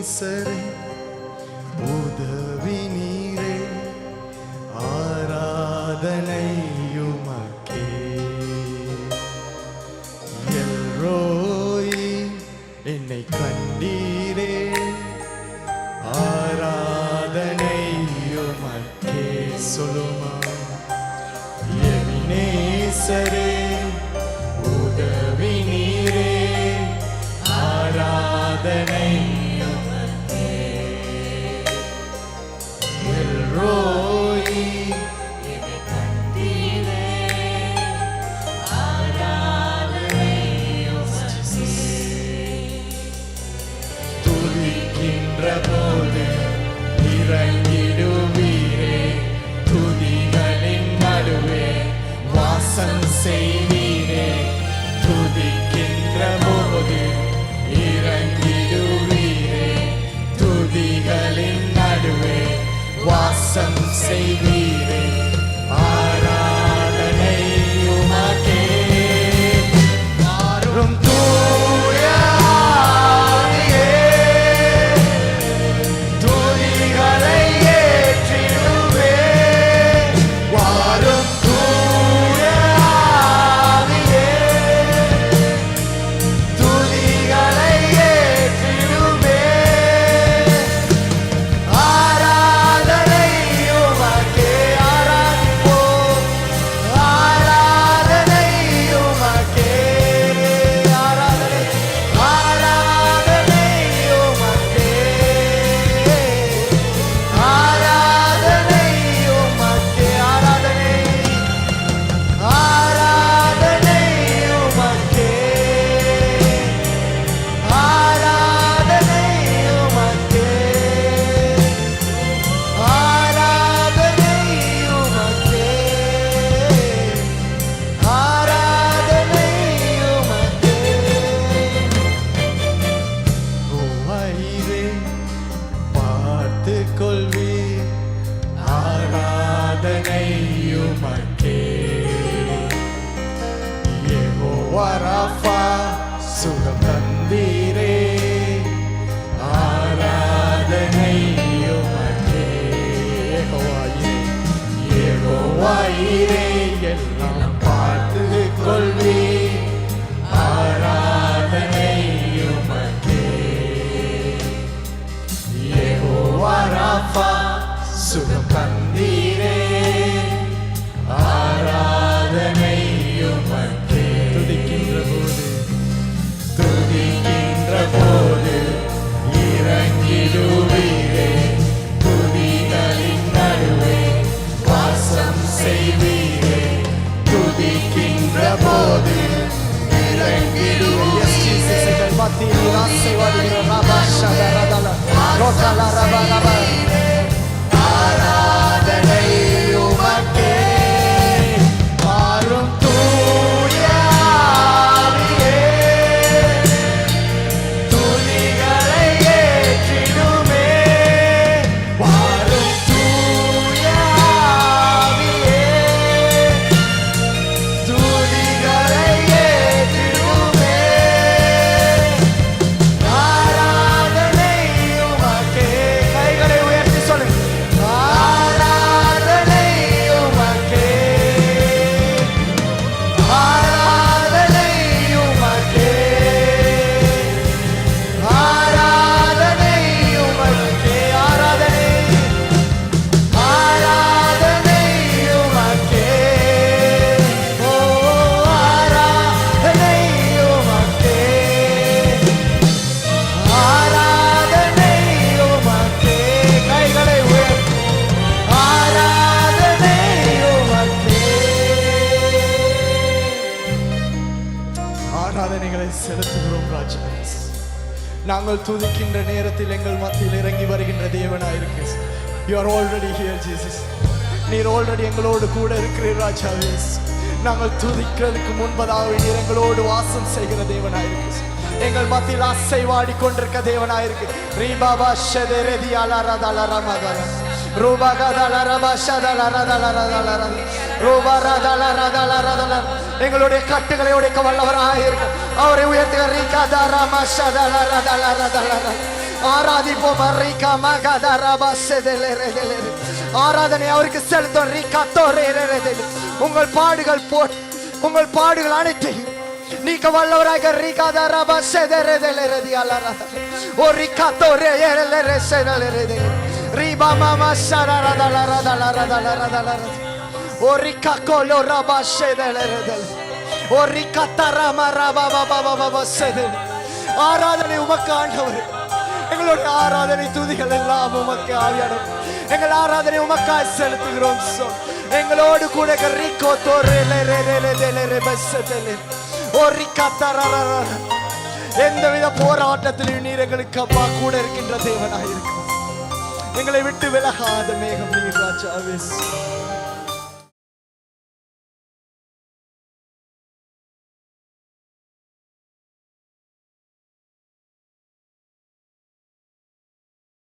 நேசரே உதவி நீரே ஆராதனை உமக்கே. எல்ரோயி என்னை கண்டீரே ஆராதனை உமக்கே. சொல்லுமா எபினேசரே உதவி நீரே ஆராதனை உமக்கே. எல்ரோயி என்னை கண்டீரே ஆராதனை உமக்கே. துதிக்கின்ற போது இறங்கிடுவீரே துதிகளின் நடுவே வாசம் செய்வீரே. துதிக்கின்ற போது இறங்கிடுவீரே துதிகளின் நடுவே வாசம் செய்வீரே. ஆராதனை உமக்கே. மாறும் தூய ஆவியே துதிகளை ஏற்றிடுவே. வாரும் தூய ஆவியே துதிகளை ஏற்றிடுவே. ஆராதனை உமக்கே. ஆராதிப்போம். ஆராதனை உமக்கே. ஆராதனை ஆராதனை உமக்கே. ஆராதனை உமக்கே. ஆராதனை ஆராதனை உமக்கே. ஆராதனை உமக்கே. ஆராதனை உமக்கே. ஆராதனை உமக்கே. ஓவாயிரே பார்த்துக் கொள்வீர் ஆராதனை உமக்கே. யெகோவா ராஃபா சுகம் தந்தீரே ஆராதனை உமக்கே. யெகோவாயிரே எல்லாம் பார்த்துக் கொள்வீர் ஆராதனை உமக்கே. யெகோவா ராஃபா சுகம் தந்தீரே ஆராதனை உமக்கே. துதிக்கின்ற போது இறங்கிடுவீரே துதிகளின் நடுவே வாசம் செய்வீரே. துதிக்கின்ற போது இறங்கிடுவீரே. ஆராதனை உமக்கே. மாறும் தூய ஆவியே துதிகளை ஏற்றிடுமே. வாரும் தூய ஆவியே துதிகளை ஏற்றிடுமே. ஆராதனை உமக்கே. கைகளை உயர்த்தி சொல்லுங்க. ஆராதனை உமக்கே. ஆராதனை உமக்கே. ஆராதனை உமக்கே. ஆராதனை ஆராதனை உமக்கே. ஓ ஆராதனை உமக்கே. ஆராதனை உமக்கே. கைகளை உயர்த்தி ஆராதனை உமக்கே. ஆராதனைகளை செலுத்துகிறோம் ராஜா. நாங்கள் துதிக்கின்ற நேரத்தில் எங்கள் மத்தியில் இறங்கி வருகின்ற தேவனாயிருக்கு. You are already here Jesus. நீர் ஆல்ரெடி எங்களோடு கூட இருக்கிறீர் ராஜாவே. நாங்கள் துதிக்கிறதுக்கு முன்பதாக நீர் எங்களோடு வாசம் செய்கிற தேவனாயிருக்கு. எங்கள் மத்தியில் அசைவாடி கொண்டிருக்க தேவனாயிருக்கு. ரீபாபா ஷதரதி அலரதலரமதல ரூபகதலரபா ஷதலரதலரதலர ரூபரதலரதலரதல. எங்களுடைய கட்டுகளை உடைக்க வல்லவராக இருக்கு. அவரை உயர்த்துக. ஆராதிப்போம். ஆராதனை அவருக்கு செலுத்தும். உங்கள் பாடுகள் உங்கள் பாடுகள் அனைத்தையும் நீக்க வல்லவராக ஆராதனை உமக்கு ஆண்டவர். எங்களுடைய ஆராதனை துதிகள் எல்லாம் உமக்கு ஆவியானவர். எங்கள் ஆராதனை உமக்காய் செலுத்துகிறோம். எங்களோடு கூட எந்தவித போராட்டத்திலும் நீர் எங்களுக்கு அப்பா கூட இருக்கின்ற தேவனாயிருக்கும். எங்களை விட்டு விலகாத மேகம் நீர் ராஜாவே.